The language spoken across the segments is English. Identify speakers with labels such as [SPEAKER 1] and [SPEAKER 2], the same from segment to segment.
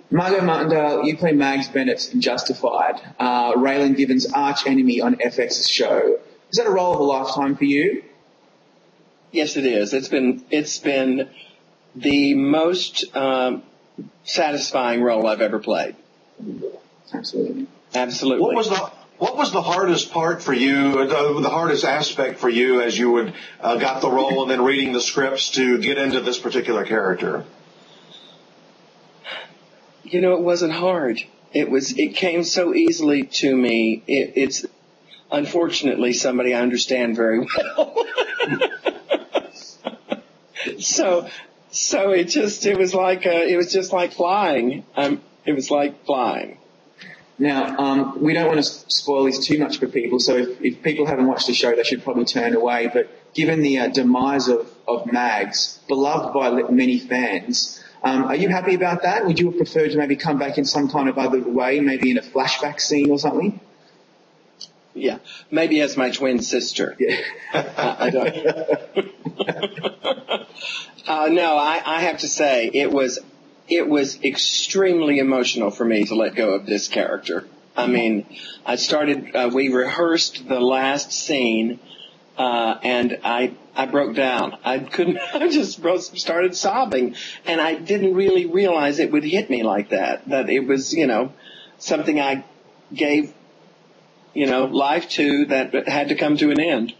[SPEAKER 1] Margo Martindale, you play Mags Bennett in Justified, Raylan Givens' arch enemy on FX's show. Is that a role of a lifetime for you?
[SPEAKER 2] Yes, it is. It's been the most satisfying role I've ever played.
[SPEAKER 1] Absolutely.
[SPEAKER 2] Absolutely.
[SPEAKER 3] What was the hardest part for you, the hardest aspect for you as you got the role and then reading the scripts to get into this particular character?
[SPEAKER 2] You know, it wasn't hard. It came so easily to me. It's unfortunately somebody I understand very well. So it was just like flying. It was like flying.
[SPEAKER 1] Now, we don't want to spoil this too much for people, so if people haven't watched the show, they should probably turn away. But given the demise of Mags, beloved by many fans, are you happy about that? Would you have preferred to maybe come back in some kind of other way, maybe in a flashback scene or something?
[SPEAKER 2] Yeah, maybe as my twin sister.
[SPEAKER 1] Yeah.
[SPEAKER 2] I don't. No, I have to say it was extremely emotional for me to let go of this character. I mean, we rehearsed the last scene, and I broke down. I just started sobbing, and I didn't really realize it would hit me like that it was, something I gave, life to that had to come to an end.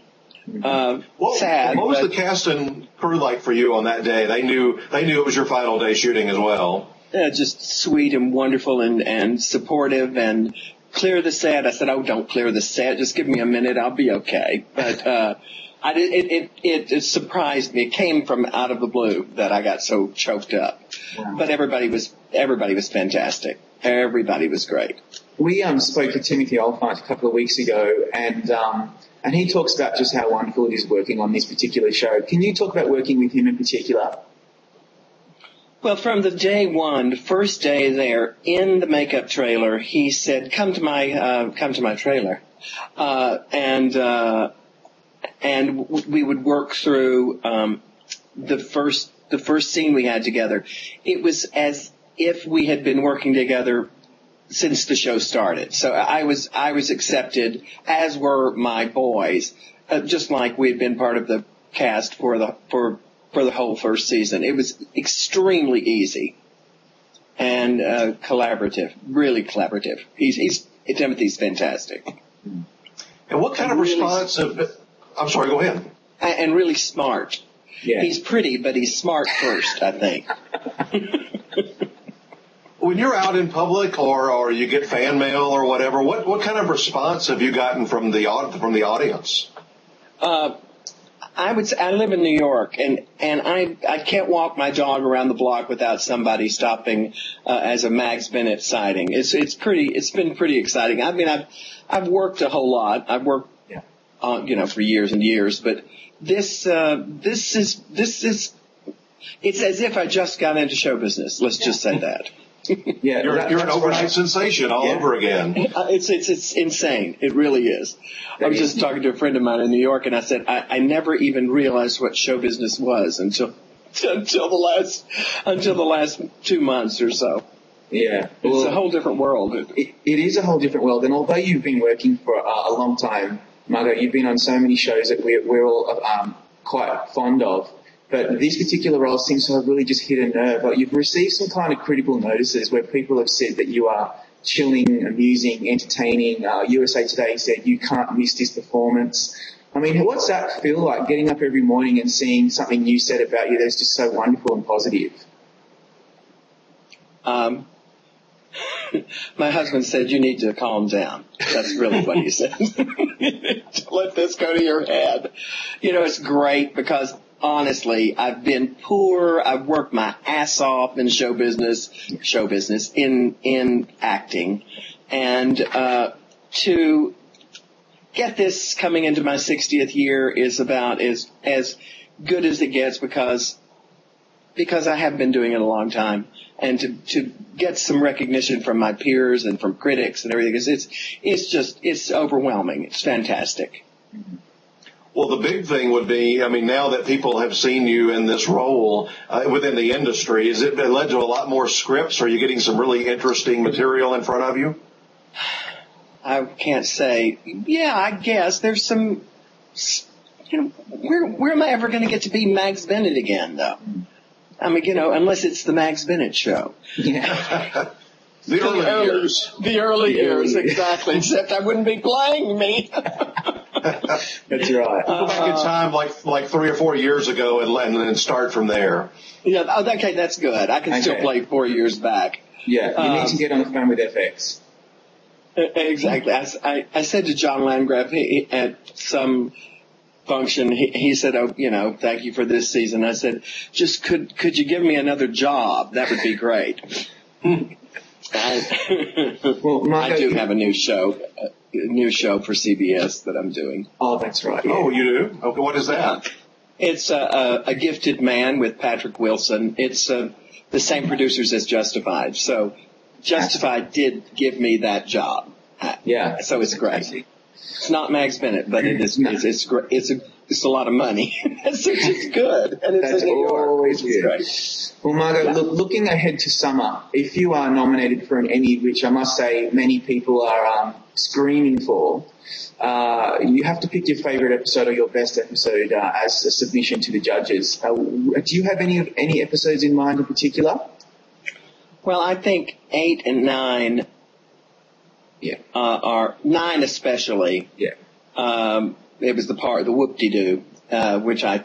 [SPEAKER 2] Sad.
[SPEAKER 3] What was the cast and crew like for you on that day? They knew it was your final day shooting as well.
[SPEAKER 2] Yeah, just sweet and wonderful and supportive and clear the set. I said, "Oh, don't clear the set. Just give me a minute. I'll be okay." But it surprised me. It came from out of the blue that I got so choked up. Wow. But everybody was fantastic. Everybody was great.
[SPEAKER 1] We spoke to Timothy Olyphant a couple of weeks ago, and he talks about just how wonderful it is working on this particular show. Can you talk about working with him in particular?
[SPEAKER 2] Well, from the day one, first day there, in the makeup trailer, he said, "Come to my trailer," and we would work through the first scene we had together. It was as if we had been working together since the show started. So I was accepted, as were my boys, just like we had been part of the cast for the whole first season. It was extremely easy and collaborative, really collaborative. Timothy's fantastic.
[SPEAKER 3] And what kind of response? I'm sorry, go ahead.
[SPEAKER 2] And really smart.
[SPEAKER 1] Yeah.
[SPEAKER 2] He's pretty, but he's smart first, I think.
[SPEAKER 3] When you're out in public or you get fan mail or whatever, what kind of response have you gotten from the audience?
[SPEAKER 2] I live in New York, and I can't walk my dog around the block without somebody stopping as a Mags Bennett sighting. It's been pretty exciting. I mean, I've worked a whole lot. I've worked for years and years, but this is it's as if I just got into show business. Let's just say that.
[SPEAKER 1] Yeah,
[SPEAKER 3] you're an overnight sensation all over again.
[SPEAKER 2] It's insane. It really is. I was just talking to a friend of mine in New York, and I said I never even realized what show business was until the last 2 months or so.
[SPEAKER 1] Yeah,
[SPEAKER 2] it's a whole different world.
[SPEAKER 1] It is a whole different world, and although you've been working for a long time, Margo, you've been on so many shows that we're all quite fond of. But this particular role seems to have really just hit a nerve. Like, you've received some kind of critical notices where people have said that you are chilling, amusing, entertaining. USA Today said you can't miss this performance. I mean, what's that feel like, getting up every morning and seeing something you said about you that's just so wonderful and positive?
[SPEAKER 2] My husband said, "You need to calm down." That's really what he said. Let this go to your head. It's great because honestly, I've been poor. I've worked my ass off in show business, in acting. And to get this coming into my 60th year is about as good as it gets because I have been doing it a long time. And to get some recognition from my peers and from critics and everything, it's overwhelming. It's fantastic.
[SPEAKER 3] Well, the big thing would be, I mean, now that people have seen you in this role within the industry, has it led to a lot more scripts? Are you getting some really interesting material in front of you?
[SPEAKER 2] I can't say. Yeah, I guess there's some. Where am I ever going to get to be Mags Bennett again, though? I mean, unless it's the Mags Bennett show.
[SPEAKER 1] Yeah.
[SPEAKER 3] The
[SPEAKER 2] early years, exactly. Except I wouldn't be playing me.
[SPEAKER 1] That's right.
[SPEAKER 3] Go back in time like 3 or 4 years ago and then start from there.
[SPEAKER 2] Yeah, okay, that's good. I can still play 4 years back.
[SPEAKER 1] Yeah, you need to get on the phone with FX.
[SPEAKER 2] Exactly. I said to John Landgraf at some function, he said, "Oh, thank you for this season." I said, "Just could you give me another job? That would be great."
[SPEAKER 1] Well, Margo,
[SPEAKER 2] I do have a new show for CBS that I'm doing.
[SPEAKER 1] Oh, that's right. Yeah.
[SPEAKER 3] Oh, you do? Okay, what is that?
[SPEAKER 2] It's a Gifted Man with Patrick Wilson. It's the same producers as Justified. So Justified did give me that job.
[SPEAKER 1] Yeah.
[SPEAKER 2] So it's great. It's not Mags Bennett, but it is. It's great. It's a lot of money. It's just good, and it's
[SPEAKER 1] That's
[SPEAKER 2] in New York.
[SPEAKER 1] always
[SPEAKER 2] It's
[SPEAKER 1] good.
[SPEAKER 2] great.
[SPEAKER 1] Well, Margo, looking ahead to summer, if you are nominated for an Emmy, which I must say many people are screaming for, you have to pick your favourite episode or your best episode as a submission to the judges. Do you have any episodes in mind in particular?
[SPEAKER 2] Well, I think 8 and 9 are 9 especially.
[SPEAKER 1] Yeah.
[SPEAKER 2] It was the whoop-de-doo, which I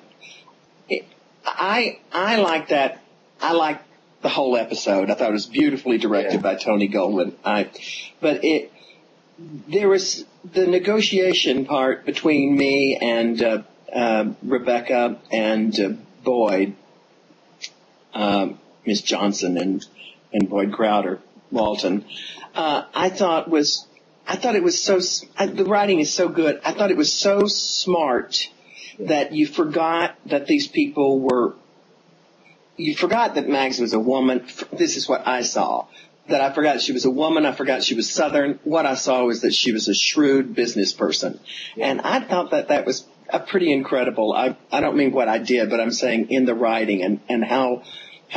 [SPEAKER 2] like that. I like the whole episode. I thought it was beautifully directed by Tony Goldwyn. There was the negotiation part between me and Rebecca and Boyd, Miss Johnson and Boyd Crowder, Walton. I thought it was so. The writing is so good. I thought it was so smart that you forgot that these people were. You forgot that Mags was a woman. This is what I saw. That I forgot she was a woman. I forgot she was Southern. What I saw was that she was a shrewd business person, and I thought that was a pretty incredible. I don't mean what I did, but I'm saying in the writing and how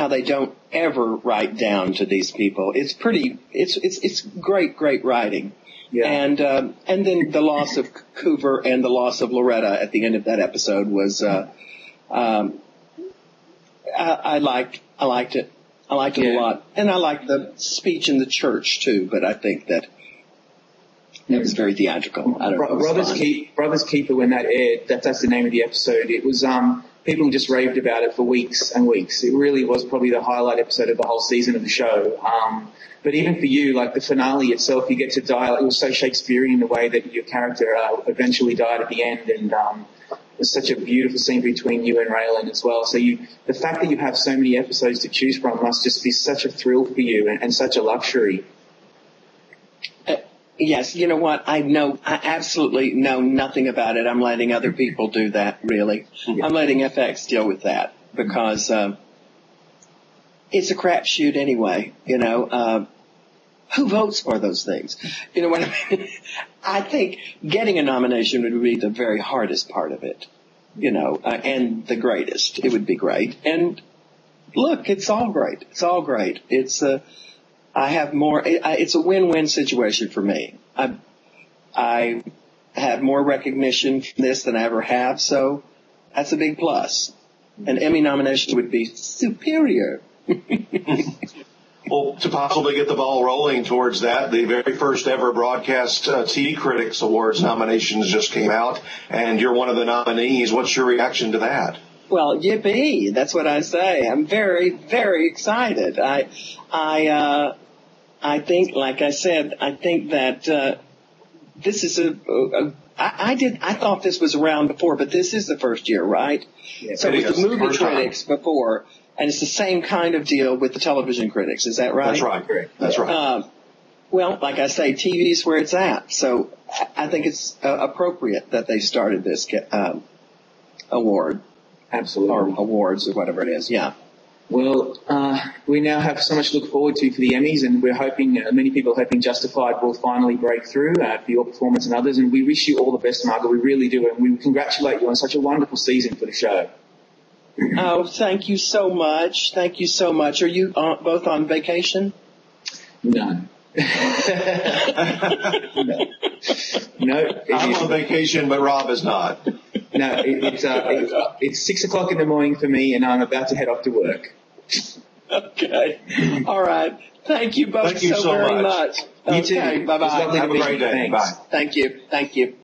[SPEAKER 2] they don't ever write down to these people. It's pretty. It's great writing. Yeah. And then the loss of Coover and the loss of Loretta at the end of that episode was, I liked it. I liked it a lot. And I liked the speech in the church too, but I think that it was very theatrical. I don't know.
[SPEAKER 1] Brothers Keeper, when that aired, that's the name of the episode. It was, people just raved about it for weeks and weeks. It really was probably the highlight episode of the whole season of the show. But even for you, like the finale itself, you get to die. It was so Shakespearean the way that your character eventually died at the end, and it was such a beautiful scene between you and Raylan as well. So the fact that you have so many episodes to choose from must just be such a thrill for you and such a luxury.
[SPEAKER 2] Yes, you know what? I absolutely know nothing about it. I'm letting other people do that, really. Yeah. I'm letting FX deal with that because it's a crapshoot anyway, Who votes for those things? You know what I mean? I think getting a nomination would be the very hardest part of it, and the greatest. It would be great. And look, it's all great. It's all great. It's I have more. It's a win-win situation for me. I have more recognition from this than I ever have, so that's a big plus. An Emmy nomination would be superior.
[SPEAKER 3] Well, to possibly get the ball rolling towards that, the very first ever Broadcast TV Critics Awards nominations just came out, and you're one of the nominees. What's your reaction to that?
[SPEAKER 2] Well, yippee! That's what I say. I'm very, very excited. I think, like I said, I think that this is I thought this was around before, but this is the first year, right? Yeah, so it was the movie critics before, and it's the same kind of deal with the television critics. Is that right?
[SPEAKER 3] That's right. That's right.
[SPEAKER 2] Well, like I say, TV is where it's at. So I think it's appropriate that they started this award.
[SPEAKER 1] Absolutely.
[SPEAKER 2] Or awards or whatever it is. Yeah.
[SPEAKER 1] Well, we now have so much to look forward to for the Emmys, and we're hoping, many people are hoping Justified will finally break through for your performance and others, and we wish you all the best, Margo. We really do, and we congratulate you on such a wonderful season for the show.
[SPEAKER 2] Oh, thank you so much. Thank you so much. Are you both on vacation?
[SPEAKER 1] No. No.
[SPEAKER 3] I'm on vacation, but Rob is not.
[SPEAKER 1] No, it's 6 o'clock in the morning for me, and I'm about to head off to work.
[SPEAKER 2] Okay. All right. Thank you both
[SPEAKER 3] Thank you so
[SPEAKER 2] very
[SPEAKER 3] much.
[SPEAKER 2] much.
[SPEAKER 1] You too.
[SPEAKER 2] Okay. Bye-bye.
[SPEAKER 3] Have a great day.
[SPEAKER 1] Thanks.
[SPEAKER 3] Bye.
[SPEAKER 2] Thank you. Thank you.